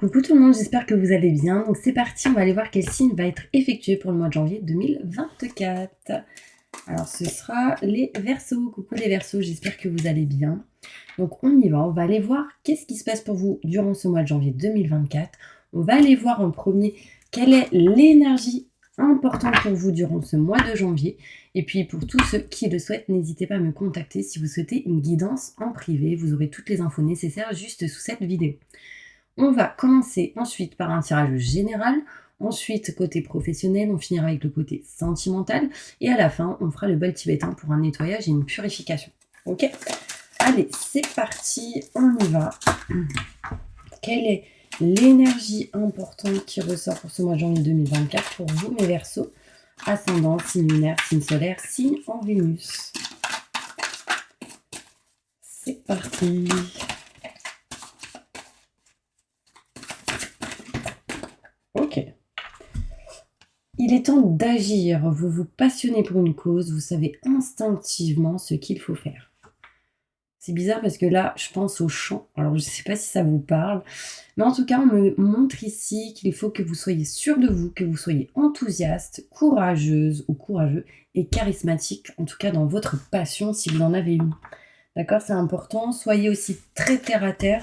Coucou tout le monde, j'espère que vous allez bien. Donc c'est parti, on va aller voir quel signe va être effectué pour le mois de janvier 2024. Alors ce sera les Verseaux. Coucou les Verseaux, j'espère que vous allez bien. Donc on y va, on va aller voir qu'est-ce qui se passe pour vous durant ce mois de janvier 2024. On va aller voir en premier quelle est l'énergie importante pour vous durant ce mois de janvier. Et puis pour tous ceux qui le souhaitent, n'hésitez pas à me contacter si vous souhaitez une guidance en privé. Vous aurez toutes les infos nécessaires juste sous cette vidéo. On va commencer ensuite par un tirage général. Ensuite, côté professionnel, on finira avec le côté sentimental. Et à la fin, on fera le bol tibétain pour un nettoyage et une purification. Ok? Allez, c'est parti, on y va. Quelle est l'énergie importante qui ressort pour ce mois de janvier 2024 pour vous, mes Verseaux? Ascendant, signe lunaire, signe solaire, signe en Vénus. C'est parti. Ok. Il est temps d'agir. Vous vous passionnez pour une cause. Vous savez instinctivement ce qu'il faut faire. C'est bizarre parce que là, je pense au chant. Alors, je ne sais pas si ça vous parle. Mais en tout cas, on me montre ici qu'il faut que vous soyez sûr de vous, que vous soyez enthousiaste, courageuse ou courageux et charismatique, en tout cas dans votre passion si vous en avez une. D'accord? C'est important. Soyez aussi très terre à terre.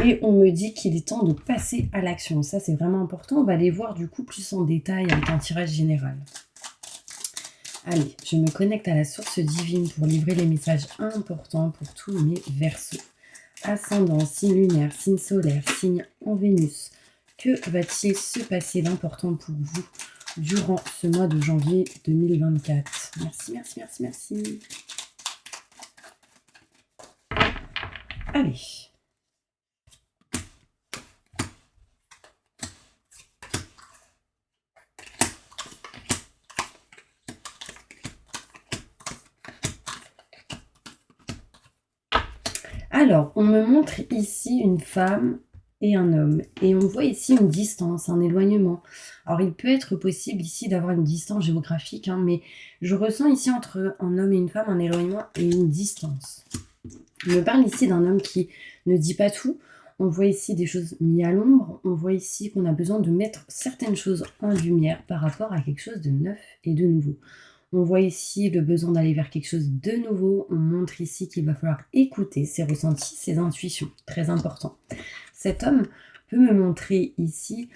Et on me dit qu'il est temps de passer à l'action. Ça, c'est vraiment important. On va aller voir du coup plus en détail avec un tirage général. Allez, je me connecte à la source divine pour livrer les messages importants pour tous mes Verseaux. Ascendant, signe lunaire, signe solaire, signe en Vénus. Que va-t-il se passer d'important pour vous durant ce mois de janvier 2024? Merci, merci, merci, merci. Allez. Alors, on me montre ici une femme et un homme. Et on voit ici une distance, un éloignement. Alors, il peut être possible ici d'avoir une distance géographique, mais je ressens ici entre un homme et une femme un éloignement et une distance. On me parle ici d'un homme qui ne dit pas tout. On voit ici des choses mises à l'ombre. On voit ici qu'on a besoin de mettre certaines choses en lumière par rapport à quelque chose de neuf et de nouveau. On voit ici le besoin d'aller vers quelque chose de nouveau. On montre ici qu'il va falloir écouter ses ressentis, ses intuitions. Très important. Cet homme peut me montrer ici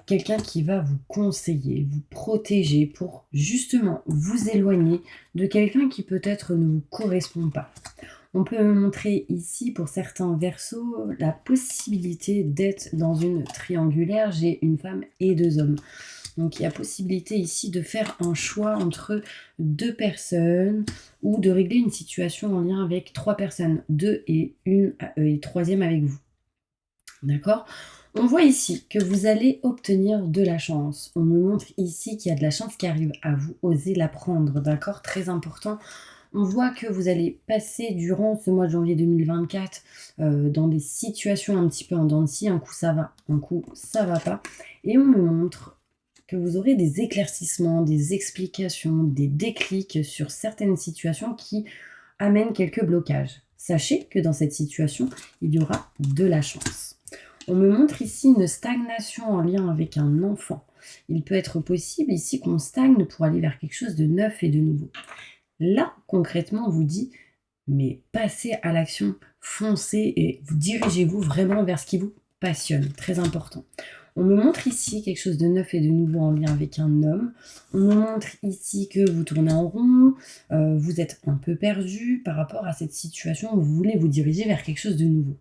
quelqu'un qui va vous conseiller, vous protéger pour justement vous éloigner de quelqu'un qui peut-être ne vous correspond pas. On peut me montrer ici, pour certains Verseaux, la possibilité d'être dans une triangulaire. J'ai une femme et deux hommes. Donc, il y a possibilité ici de faire un choix entre deux personnes ou de régler une situation en lien avec trois personnes, deux et une et troisième avec vous. D'accord? On voit ici que vous allez obtenir de la chance. On me montre ici qu'il y a de la chance qui arrive à vous. Osez la prendre, d'accord? Très important. On voit que vous allez passer durant ce mois de janvier 2024 dans des situations un petit peu en dents de scie. Un coup ça va, un coup ça va pas. Et on me montre que vous aurez des éclaircissements, des explications, des déclics sur certaines situations qui amènent quelques blocages. Sachez que dans cette situation, il y aura de la chance. On me montre ici une stagnation en lien avec un enfant. Il peut être possible ici qu'on stagne pour aller vers quelque chose de neuf et de nouveau. Là, concrètement, on vous dit, mais passez à l'action, foncez et vous dirigez-vous vraiment vers ce qui vous passionne. Très important. On me montre ici quelque chose de neuf et de nouveau en lien avec un homme. On me montre ici que vous tournez en rond, vous êtes un peu perdu par rapport à cette situation où vous voulez vous diriger vers quelque chose de nouveau.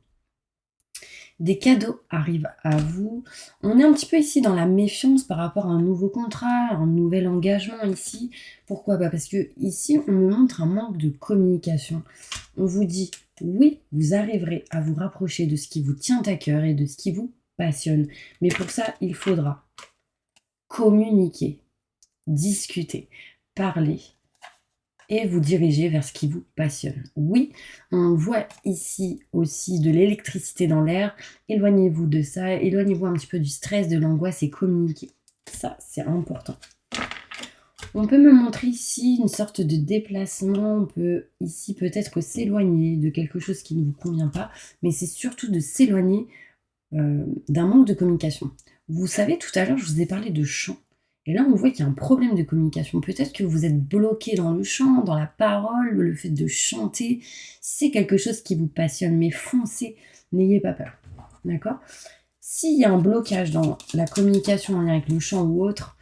Des cadeaux arrivent à vous. On est un petit peu ici dans la méfiance par rapport à un nouveau contrat, un nouvel engagement ici. Pourquoi? Parce que ici, on me montre un manque de communication. On vous dit, oui, vous arriverez à vous rapprocher de ce qui vous tient à cœur et de ce qui vous passionne. Mais pour ça, il faudra communiquer, discuter, parler et vous diriger vers ce qui vous passionne. Oui, on voit ici aussi de l'électricité dans l'air. Éloignez-vous de ça, éloignez-vous un petit peu du stress, de l'angoisse et communiquez. Ça, c'est important. On peut me montrer ici une sorte de déplacement. On peut ici peut-être s'éloigner de quelque chose qui ne vous convient pas, mais c'est surtout de s'éloigner d'un manque de communication. Vous savez, tout à l'heure, je vous ai parlé de chant. Et là, on voit qu'il y a un problème de communication. Peut-être que vous êtes bloqué dans le chant, dans la parole, le fait de chanter. C'est quelque chose qui vous passionne, mais foncez, n'ayez pas peur. D'accord? S'il y a un blocage dans la communication en lien avec le chant ou autre,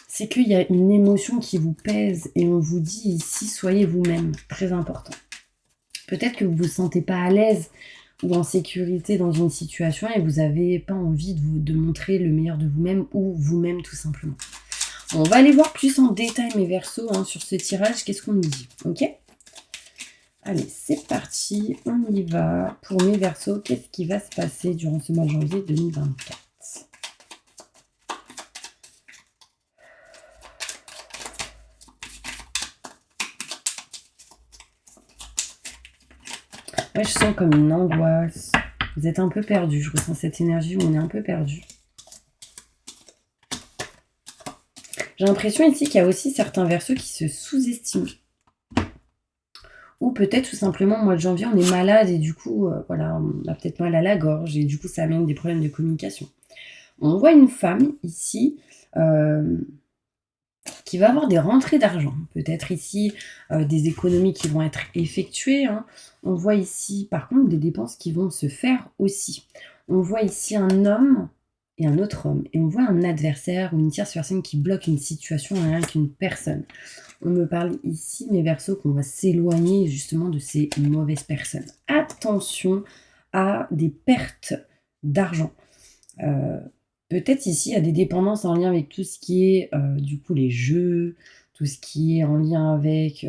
c'est qu'il y a une émotion qui vous pèse et on vous dit ici, soyez vous-même. Très important. Peut-être que vous ne vous sentez pas à l'aise ou en sécurité dans une situation et vous n'avez pas envie de montrer le meilleur de vous-même ou vous-même tout simplement. On va aller voir plus en détail mes Verseaux sur ce tirage, qu'est-ce qu'on nous dit, ok? Allez, c'est parti, on y va. Pour mes Verseaux, qu'est-ce qui va se passer durant ce mois de janvier 2024? Ouais, je sens comme une angoisse. Vous êtes un peu perdu. Je ressens cette énergie où on est un peu perdu. J'ai l'impression ici qu'il y a aussi certains Verseaux qui se sous-estiment. Ou peut-être tout simplement, au mois de janvier, on est malade et du coup, voilà, on a peut-être mal à la gorge et du coup, ça amène des problèmes de communication. On voit une femme ici qui va avoir des rentrées d'argent. Peut-être ici des économies qui vont être effectuées. On voit ici, par contre, des dépenses qui vont se faire aussi. On voit ici un homme et un autre homme. Et on voit un adversaire ou une tierce personne qui bloque une situation avec une personne. On me parle ici, mes Verseaux, qu'on va s'éloigner justement de ces mauvaises personnes. Attention à des pertes d'argent. Peut-être ici, il y a des dépendances en lien avec tout ce qui est, du coup, les jeux, tout ce qui est en lien avec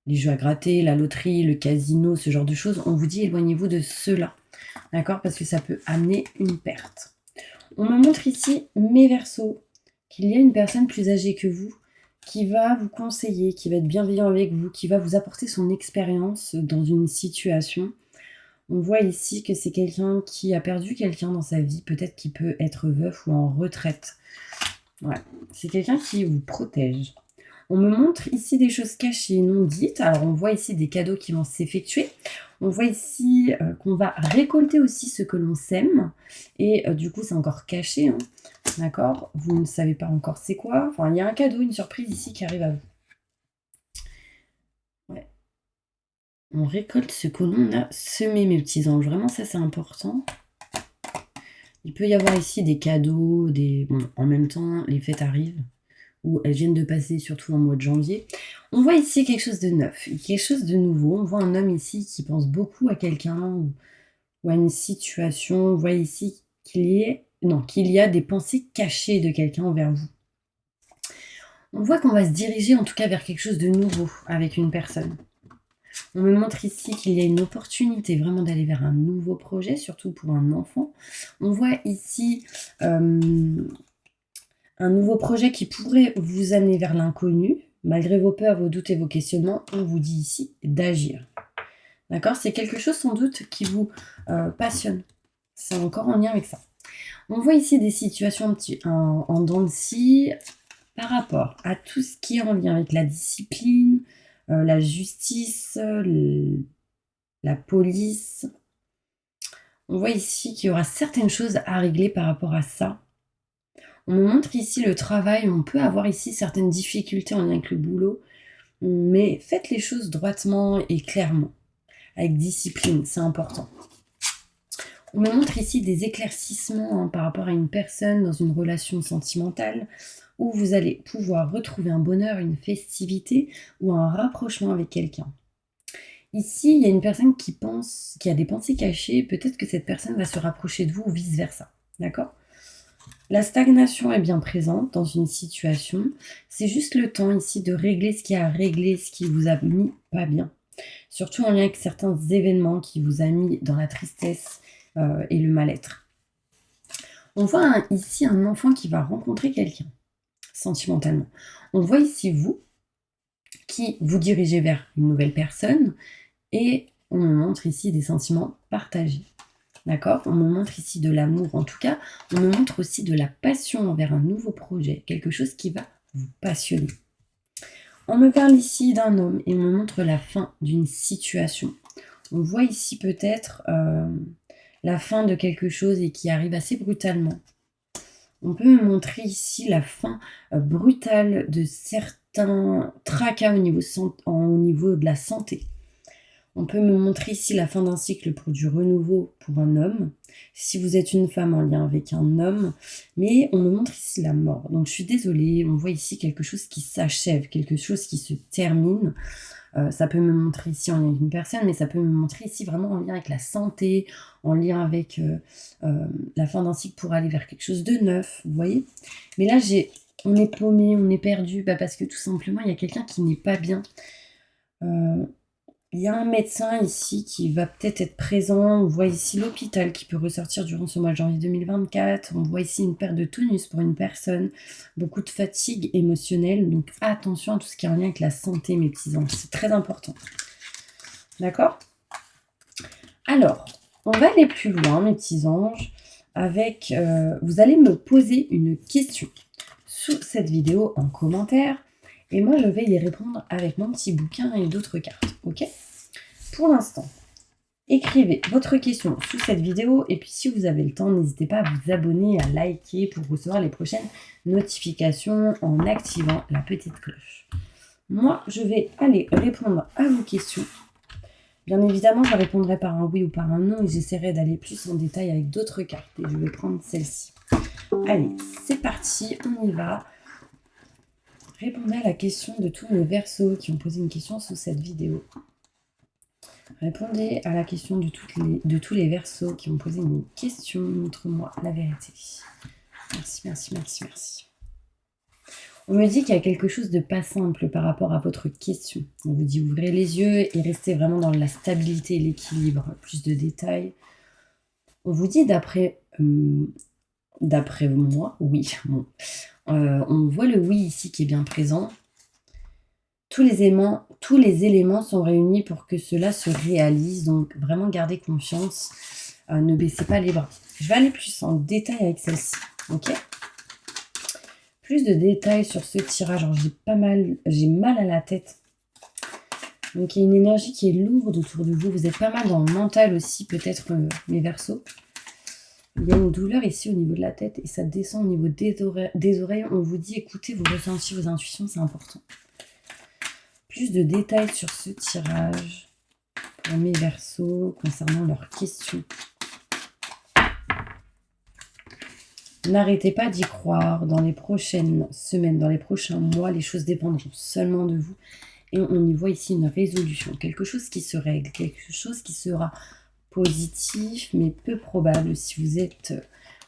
les jeux à gratter, la loterie, le casino, ce genre de choses. On vous dit, éloignez-vous de cela, d'accord? Parce que ça peut amener une perte. On me montre ici, mes Verseaux, qu'il y a une personne plus âgée que vous qui va vous conseiller, qui va être bienveillant avec vous, qui va vous apporter son expérience dans une situation. On voit ici que c'est quelqu'un qui a perdu quelqu'un dans sa vie, peut-être qu'il peut être veuf ou en retraite. Ouais, c'est quelqu'un qui vous protège. On me montre ici des choses cachées, non dites. Alors on voit ici des cadeaux qui vont s'effectuer. On voit ici qu'on va récolter aussi ce que l'on sème. Et du coup, c'est encore caché. D'accord? Vous ne savez pas encore c'est quoi. Enfin, il y a un cadeau, une surprise ici qui arrive à vous. Ouais. On récolte ce que l'on a semé, mes petits anges. Vraiment, ça, c'est important. Il peut y avoir ici des cadeaux, Bon, en même temps, les fêtes arrivent, ou elles viennent de passer, surtout en mois de janvier. On voit ici quelque chose de neuf, quelque chose de nouveau. On voit un homme ici qui pense beaucoup à quelqu'un ou à une situation. On voit ici qu'il y a des pensées cachées de quelqu'un envers vous. On voit qu'on va se diriger en tout cas vers quelque chose de nouveau avec une personne. On me montre ici qu'il y a une opportunité vraiment d'aller vers un nouveau projet, surtout pour un enfant. On voit ici un nouveau projet qui pourrait vous amener vers l'inconnu. Malgré vos peurs, vos doutes et vos questionnements, on vous dit ici d'agir. D'accord? C'est quelque chose sans doute qui vous passionne. C'est encore en lien avec ça. On voit ici des situations en dents de scie par rapport à tout ce qui est en lien avec la discipline, la justice, la police. On voit ici qu'il y aura certaines choses à régler par rapport à ça. On me montre ici le travail. On peut avoir ici certaines difficultés en lien avec le boulot, mais faites les choses droitement et clairement, avec discipline, c'est important. On me montre ici des éclaircissements par rapport à une personne dans une relation sentimentale où vous allez pouvoir retrouver un bonheur, une festivité ou un rapprochement avec quelqu'un. Ici, il y a une personne qui a des pensées cachées, peut-être que cette personne va se rapprocher de vous ou vice-versa. D'accord? La stagnation est bien présente dans une situation. C'est juste le temps ici de régler ce qui a réglé, ce qui vous a mis pas bien. Surtout en lien avec certains événements qui vous a mis dans la tristesse et le mal-être. On voit ici un enfant qui va rencontrer quelqu'un sentimentalement. On voit ici vous qui vous dirigez vers une nouvelle personne et on me montre ici des sentiments partagés. D'accord? On me montre ici de l'amour en tout cas. On me montre aussi de la passion envers un nouveau projet, quelque chose qui va vous passionner. On me parle ici d'un homme et on me montre la fin d'une situation. On voit ici peut-être la fin de quelque chose et qui arrive assez brutalement. On peut me montrer ici la fin brutale de certains tracas au niveau de la santé. On peut me montrer ici la fin d'un cycle pour du renouveau pour un homme. Si vous êtes une femme en lien avec un homme, mais on me montre ici la mort. Donc je suis désolée, on voit ici quelque chose qui s'achève, quelque chose qui se termine. Ça peut me montrer ici en lien avec une personne, mais ça peut me montrer ici vraiment en lien avec la santé, en lien avec la fin d'un cycle pour aller vers quelque chose de neuf, vous voyez. Mais là, on est paumé, on est perdu, parce que tout simplement, il y a quelqu'un qui n'est pas bien. Il y a un médecin ici qui va peut-être être présent. On voit ici l'hôpital qui peut ressortir durant ce mois de janvier 2024. On voit ici une perte de tonus pour une personne. Beaucoup de fatigue émotionnelle. Donc attention à tout ce qui est en lien avec la santé, mes petits anges. C'est très important. D'accord? Alors, on va aller plus loin, mes petits anges, avec... vous allez me poser une question sous cette vidéo en commentaire. Et moi, je vais y répondre avec mon petit bouquin et d'autres cartes, ok? Pour l'instant, écrivez votre question sous cette vidéo. Et puis, si vous avez le temps, n'hésitez pas à vous abonner, à liker pour recevoir les prochaines notifications en activant la petite cloche. Moi, je vais aller répondre à vos questions. Bien évidemment, je répondrai par un oui ou par un non et j'essaierai d'aller plus en détail avec d'autres cartes. Et je vais prendre celle-ci. Allez, c'est parti, on y va. Répondez à la question de tous mes Verseaux qui ont posé une question sous cette vidéo. Répondez à la question de tous les Verseaux qui ont posé une question. Montre-moi la vérité. Merci, merci, merci, merci. On me dit qu'il y a quelque chose de pas simple par rapport à votre question. On vous dit ouvrez les yeux et restez vraiment dans la stabilité et l'équilibre. Plus de détails. On vous dit d'après moi, oui. Bon. On voit le oui ici qui est bien présent. Tous les éléments sont réunis pour que cela se réalise. Donc, vraiment, gardez confiance. Ne baissez pas les bras. Je vais aller plus en détail avec celle-ci. Ok ? Plus de détails sur ce tirage. Alors, j'ai mal à la tête. Donc, il y a une énergie qui est lourde autour de vous. Vous êtes pas mal dans le mental aussi, peut-être, mes Verseaux. Il y a une douleur ici au niveau de la tête et ça descend au niveau des oreilles. On vous dit, écoutez vos ressentis, vos intuitions, c'est important. Plus de détails sur ce tirage pour mes Verseaux concernant leurs questions. N'arrêtez pas d'y croire. Dans les prochaines semaines, dans les prochains mois, les choses dépendront seulement de vous. Et on y voit ici une résolution, quelque chose qui se règle, quelque chose qui sera positif, mais peu probable si vous êtes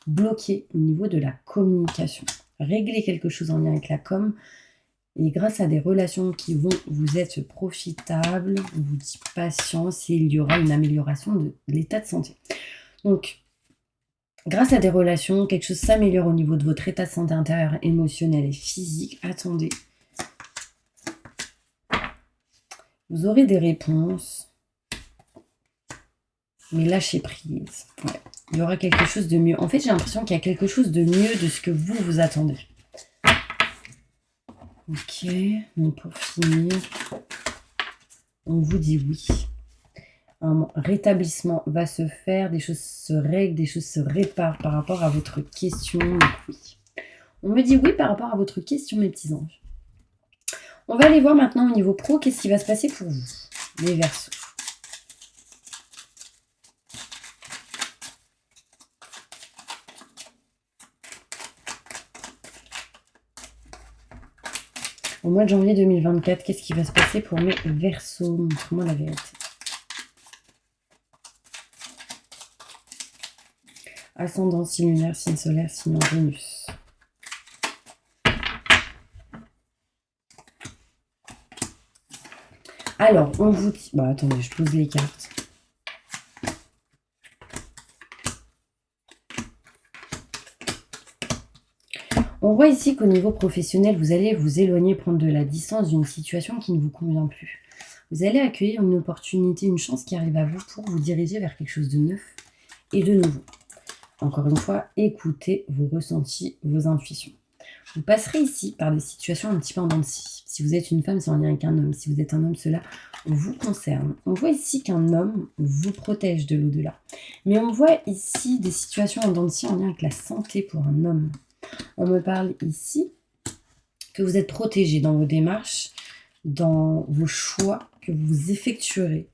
bloqué au niveau de la communication. Réglez quelque chose en lien avec la com. Et grâce à des relations qui vont vous être profitables, on vous dit patience et il y aura une amélioration de l'état de santé. Donc, grâce à des relations, quelque chose s'améliore au niveau de votre état de santé intérieur, émotionnel et physique. Attendez. Vous aurez des réponses. Mais lâchez prise. Ouais. Il y aura quelque chose de mieux. En fait, j'ai l'impression qu'il y a quelque chose de mieux de ce que vous attendez. Ok, donc pour finir, on vous dit oui. Un rétablissement va se faire, des choses se règlent, des choses se réparent par rapport à votre question. Donc oui. On me dit oui par rapport à votre question, mes petits anges. On va aller voir maintenant au niveau pro, qu'est-ce qui va se passer pour vous, les Verseaux. Au mois de janvier 2024, qu'est-ce qui va se passer pour mes Verseaux? Montre-moi la vérité. Ascendant, signe lunaire, signe solaire, signe en Vénus. Alors, on vous dit... Bon, attendez, je pose les cartes. On voit ici qu'au niveau professionnel, vous allez vous éloigner, prendre de la distance d'une situation qui ne vous convient plus. Vous allez accueillir une opportunité, une chance qui arrive à vous pour vous diriger vers quelque chose de neuf et de nouveau. Encore une fois, écoutez vos ressentis, vos intuitions. Vous passerez ici par des situations un petit peu en dents de scie. Si vous êtes une femme, c'est en lien avec un homme. Si vous êtes un homme, cela vous concerne. On voit ici qu'un homme vous protège de l'au-delà. Mais on voit ici des situations en dents de scie en lien avec la santé pour un homme. On me parle ici que vous êtes protégé dans vos démarches, dans vos choix que vous effectuerez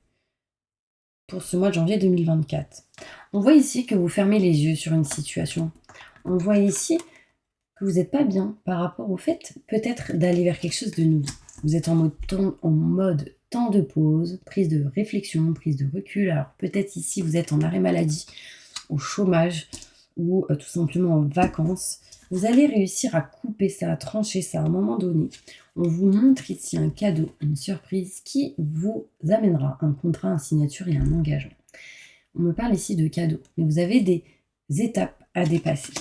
pour ce mois de janvier 2024. On voit ici que vous fermez les yeux sur une situation. On voit ici que vous n'êtes pas bien par rapport au fait peut-être d'aller vers quelque chose de nouveau. Vous êtes en mode temps de pause, prise de réflexion, prise de recul. Alors peut-être ici vous êtes en arrêt maladie, au chômage ou tout simplement en vacances. Vous allez réussir à couper ça, à trancher ça à un moment donné. On vous montre ici un cadeau, une surprise qui vous amènera un contrat, une signature et un engagement. On me parle ici de cadeaux, mais vous avez des étapes à dépasser.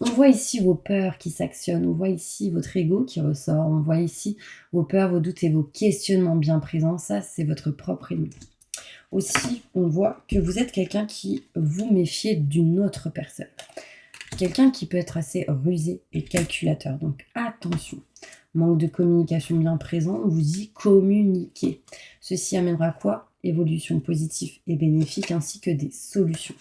On voit ici vos peurs qui s'actionnent, on voit ici votre ego qui ressort, on voit ici vos peurs, vos doutes et vos questionnements bien présents. Ça, c'est votre propre ennemi. Aussi, on voit que vous êtes quelqu'un qui vous méfie d'une autre personne. Quelqu'un qui peut être assez rusé et calculateur. Donc attention, manque de communication bien présent, on vous dit communiquer. Ceci amènera quoi? Évolution positive et bénéfique ainsi que des solutions.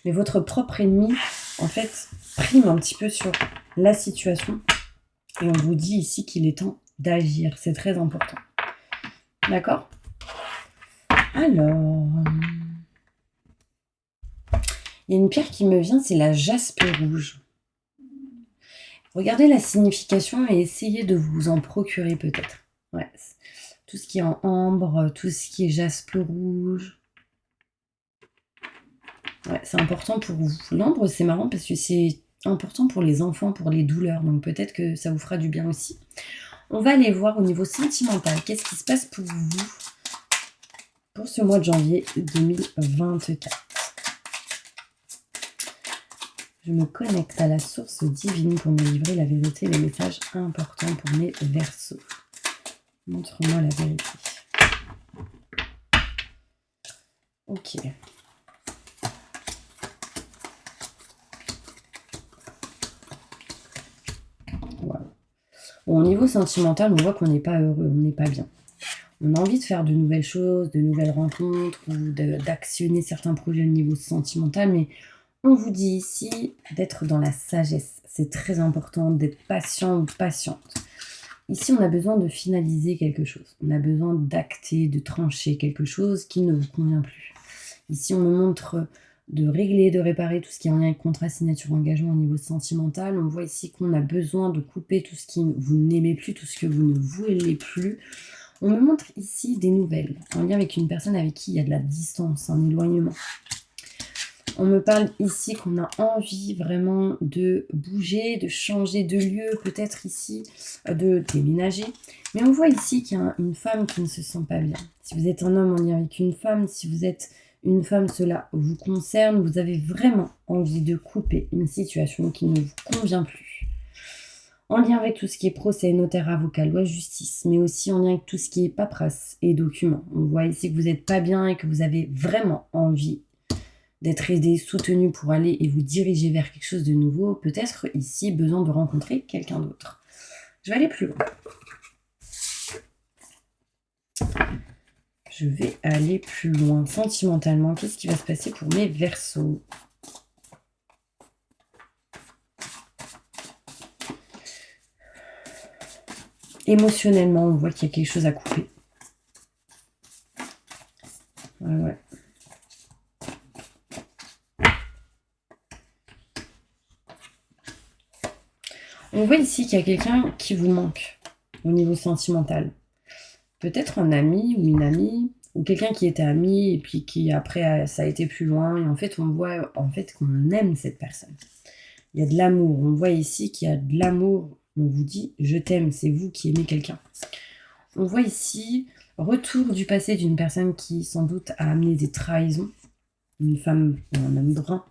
Mais votre propre ennemi, en fait, prime un petit peu sur la situation. Et on vous dit ici qu'il est temps d'agir. C'est très important. D'accord? Alors, il y a une pierre qui me vient, c'est la jaspe rouge. Regardez la signification et essayez de vous en procurer peut-être. Ouais, tout ce qui est en ambre, tout ce qui est jaspe rouge. Ouais, c'est important pour vous. L'ambre, c'est marrant parce que c'est important pour les enfants, pour les douleurs. Donc peut-être que ça vous fera du bien aussi. On va aller voir au niveau sentimental. Qu'est-ce qui se passe pour vous pour ce mois de janvier 2024? Je me connecte à la source divine pour me livrer la vérité et les messages importants pour mes Verseaux. Montre-moi la vérité. Ok. Wow. Bon, au niveau sentimental, on voit qu'on n'est pas heureux, on n'est pas bien. On a envie de faire de nouvelles choses, de nouvelles rencontres ou d'actionner certains projets au niveau sentimental, mais on vous dit ici d'être dans la sagesse. C'est très important d'être patient ou patiente. Ici, on a besoin de finaliser quelque chose. On a besoin d'acter, de trancher quelque chose qui ne vous convient plus. Ici, on me montre de régler, de réparer tout ce qui est en lien avec contrat, signature, engagement au niveau sentimental. On voit ici qu'on a besoin de couper tout ce qui vous n'aimez plus, tout ce que vous ne voulez plus. On me montre ici des nouvelles en lien avec une personne avec qui il y a de la distance, un éloignement. On me parle ici qu'on a envie vraiment de bouger, de changer de lieu, peut-être ici de déménager. Mais on voit ici qu'il y a une femme qui ne se sent pas bien. Si vous êtes un homme en lien avec une femme, si vous êtes une femme, cela vous concerne. Vous avez vraiment envie de couper une situation qui ne vous convient plus. En lien avec tout ce qui est procès, notaire, avocat, loi, justice, mais aussi en lien avec tout ce qui est paperasse et documents. On voit ici que vous n'êtes pas bien et que vous avez vraiment envie d'être aidé, soutenu pour aller et vous diriger vers quelque chose de nouveau, peut-être ici besoin de rencontrer quelqu'un d'autre. Je vais aller plus loin. Je vais aller plus loin. Sentimentalement, qu'est-ce qui va se passer pour mes Verseaux? Émotionnellement, on voit qu'il y a quelque chose à couper. Ouais. On voit ici qu'il y a quelqu'un qui vous manque au niveau sentimental. Peut-être un ami ou une amie, ou quelqu'un qui était ami et puis qui après ça a été plus loin. Et en fait, on voit qu'on aime cette personne. Il y a de l'amour. On voit ici qu'il y a de l'amour. On vous dit « je t'aime », c'est vous qui aimez quelqu'un. On voit ici retour du passé d'une personne qui sans doute a amené des trahisons. Une femme ou un homme brun.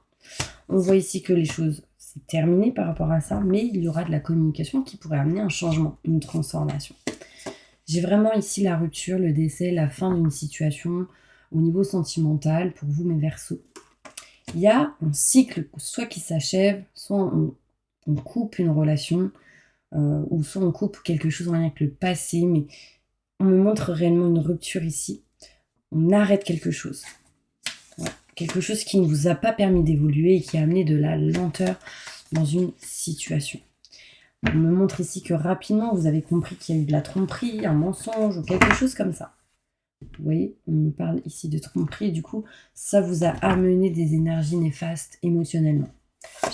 On voit ici que les choses c'est terminé par rapport à ça, mais il y aura de la communication qui pourrait amener un changement, une transformation. J'ai vraiment ici la rupture, le décès, la fin d'une situation au niveau sentimental pour vous mes Verseaux. Il y a un cycle soit qui s'achève, soit on coupe une relation, ou soit on coupe quelque chose en lien avec le passé, mais on me montre réellement une rupture ici. On arrête quelque chose. Ouais. Quelque chose qui ne vous a pas permis d'évoluer et qui a amené de la lenteur dans une situation. On me montre ici que rapidement, vous avez compris qu'il y a eu de la tromperie, un mensonge ou quelque chose comme ça. Vous voyez, on me parle ici de tromperie et du coup, ça vous a amené des énergies néfastes émotionnellement.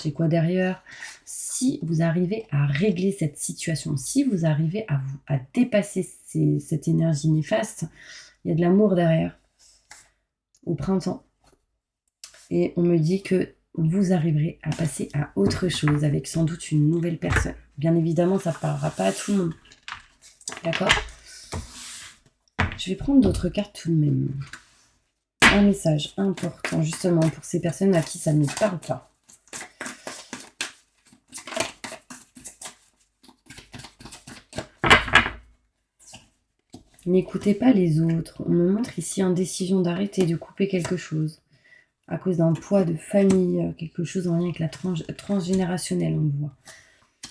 J'ai quoi derrière? Si vous arrivez à régler cette situation, si vous arrivez à dépasser cette énergie néfaste, il y a de l'amour derrière, au printemps. Et on me dit que vous arriverez à passer à autre chose avec sans doute une nouvelle personne. Bien évidemment, ça ne parlera pas à tout le monde. D'accord? Je vais prendre d'autres cartes tout de même. Un message important justement pour ces personnes à qui ça ne parle pas. N'écoutez pas les autres. On me montre ici une décision d'arrêter, de couper quelque chose. À cause d'un poids de famille, quelque chose en lien avec la transgénérationnelle, on le voit.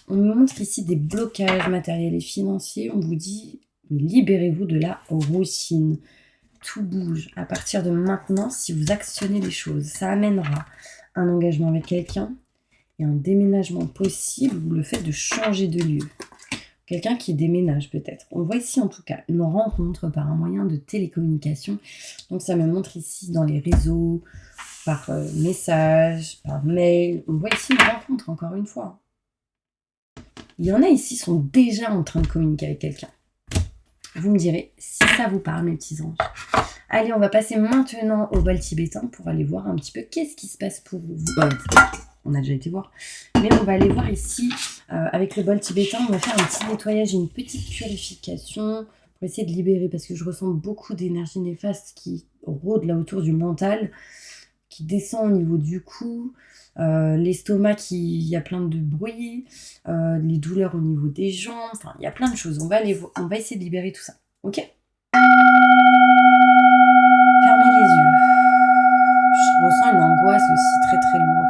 On me montre ici des blocages matériels et financiers. On vous dit, mais libérez-vous de la routine. Tout bouge. À partir de maintenant, si vous actionnez les choses, ça amènera un engagement avec quelqu'un et un déménagement possible ou le fait de changer de lieu. Quelqu'un qui déménage peut-être. On le voit ici en tout cas, une rencontre par un moyen de télécommunication. Donc ça me montre ici dans les réseaux, par message, par mail. On voit ici une rencontre encore une fois. Il y en a ici qui sont déjà en train de communiquer avec quelqu'un. Vous me direz si ça vous parle mes petits anges. Allez, on va passer maintenant au bal tibétain pour aller voir un petit peu qu'est-ce qui se passe pour vous. On a déjà été voir. Mais on va aller voir ici, avec le bol tibétain, on va faire un petit nettoyage et une petite purification pour essayer de libérer, parce que je ressens beaucoup d'énergie néfaste qui rôde là autour du mental, qui descend au niveau du cou, l'estomac il y a plein de bruit, les douleurs au niveau des jambes, enfin il y a plein de choses. On va essayer de libérer tout ça. Ok? Fermez les yeux. Je ressens une angoisse aussi très très lourde.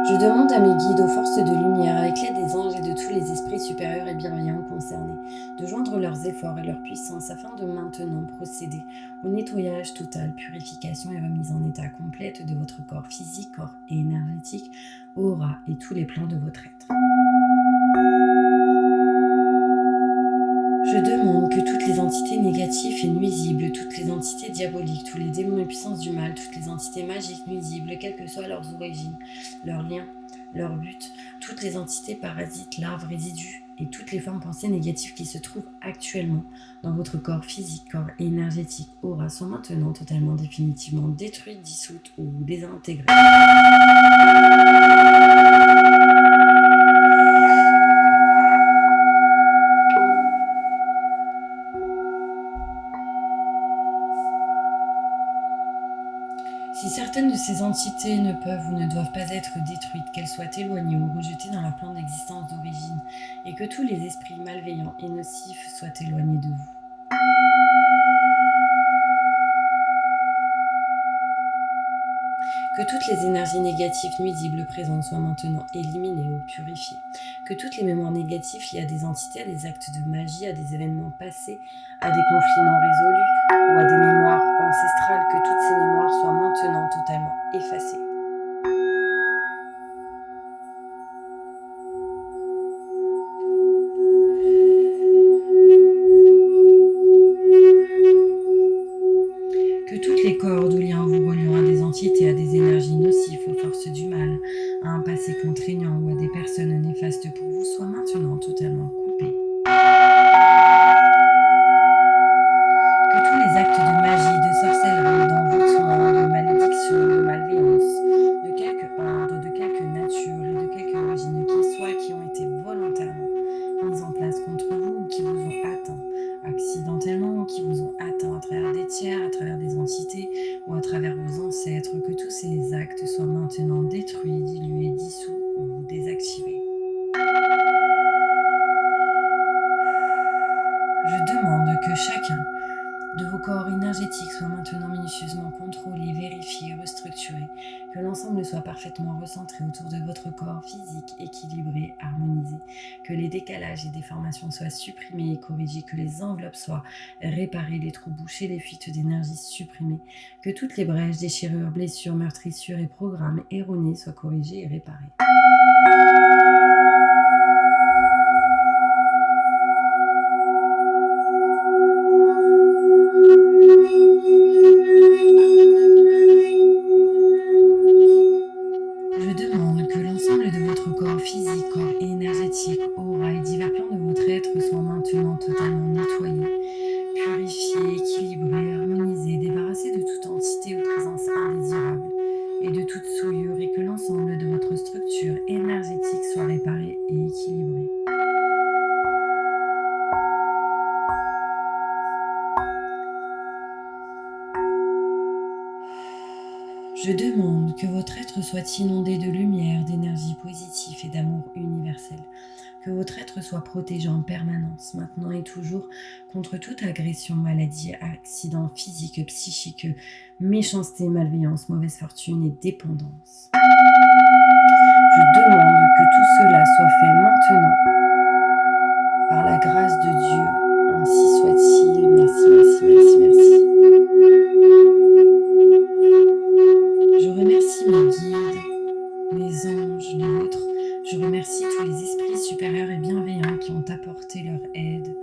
Je demande à mes guides, aux forces de lumière, avec l'aide des anges et de tous les esprits supérieurs et bienveillants concernés, de joindre leurs efforts et leur puissance afin de maintenant procéder au nettoyage total, purification et remise en état complète de votre corps physique, corps et énergétique, aura et tous les plans de votre être. Je demande que toutes les entités négatives et nuisibles, toutes les entités diaboliques, tous les démons et puissances du mal, toutes les entités magiques nuisibles, quelles que soient leurs origines, leurs liens, leur but, toutes les entités parasites, larves, résidus et toutes les formes pensées négatives qui se trouvent actuellement dans votre corps physique, corps et énergétique, aura, sont maintenant totalement définitivement détruites, dissoutes ou désintégrées. Si certaines de ces entités ne peuvent ou ne doivent pas être détruites, qu'elles soient éloignées ou rejetées dans leur plan d'existence d'origine, et que tous les esprits malveillants et nocifs soient éloignés de vous. Que toutes les énergies négatives nuisibles présentes soient maintenant éliminées ou purifiées. Que toutes les mémoires négatives liées à des entités, à des actes de magie, à des événements passés, à des conflits non résolus ou à des mémoires ancestrales, que toutes ces mémoires soient maintenant totalement effacées. Que toutes les cordes ou liens vous reliant à des entités, à des énergies nocives, aux forces du mal, à un passé contraignant ou à des personnes néfastes pour vous soient maintenant totalement coupés. Que tous les actes de magie, de sorcellerie, d'envoûtement, de malédiction, de malveillance, de quelque ordre, de quelque nature et de quelque origine qu'ils soient, qui ont été volontairement mis en place contre vous ou qui vous ont atteint accidentellement ou qui vous ont atteint à travers des tiers, à travers des entités ou à travers vos ancêtres, que tous ces actes soient maintenant détruits, dilués, dissous ou désactivés. Je demande que chacun de vos corps énergétiques soit maintenant minutieusement contrôlé, vérifié, restructuré, que l'ensemble soit parfaitement recentré autour de votre corps physique, équilibré, harmonisé, que les décalages et déformations soient supprimés et corrigés, que les enveloppes soient réparées, les trous bouchés, les fuites d'énergie supprimées, que toutes les brèches, déchirures, blessures, meurtrissures et programmes erronés soient corrigés et réparés. Je demande que l'ensemble de votre corps physique, corps énergétique, aura et divers plans de votre être soient maintenant totalement nettoyés, purifiés, équilibrés, harmonisés, débarrassés de toute entité ou présence indésirable et de toute souillure, et que l'ensemble de votre structure énergétique soit réparé et équilibré. Je demande que votre être soit inondé de lumière, d'énergie positive et d'amour universel, que votre être soit protégé en permanence, maintenant et toujours, contre toute agression, maladie, accident physique, psychique, méchanceté, malveillance, mauvaise fortune et dépendance. Je demande que tout cela soit fait maintenant, par la grâce de Dieu. Ainsi soit-il. Merci, merci, merci, merci. Je remercie mes guides, mes anges, les vôtres. Je remercie tous les esprits supérieurs et bienveillants qui ont apporté leur aide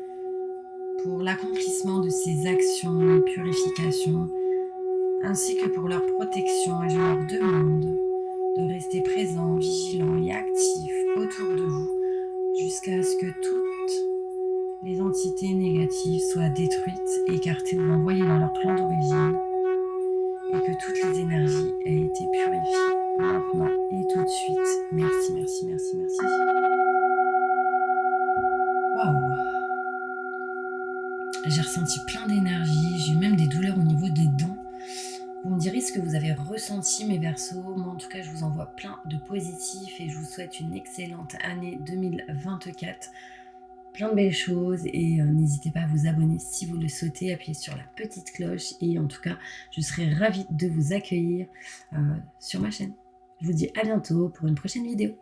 pour l'accomplissement de ces actions et purifications, ainsi que pour leur protection, et je leur demande de rester présents, vigilants et actifs autour de vous jusqu'à ce que toutes les entités négatives soient détruites, écartées ou envoyées dans leur plan d'origine, et que toutes les énergies aient été purifiées maintenant et tout de suite. Merci, merci, merci, merci. Waouh! J'ai ressenti plein d'énergie, j'ai eu même des douleurs au niveau des dents. Vous me direz ce que vous avez ressenti, mes Verseaux. Moi, en tout cas, je vous envoie plein de positifs et je vous souhaite une excellente année 2024. Plein de belles choses et n'hésitez pas à vous abonner si vous le souhaitez, appuyez sur la petite cloche et en tout cas, je serai ravie de vous accueillir sur ma chaîne. Je vous dis à bientôt pour une prochaine vidéo.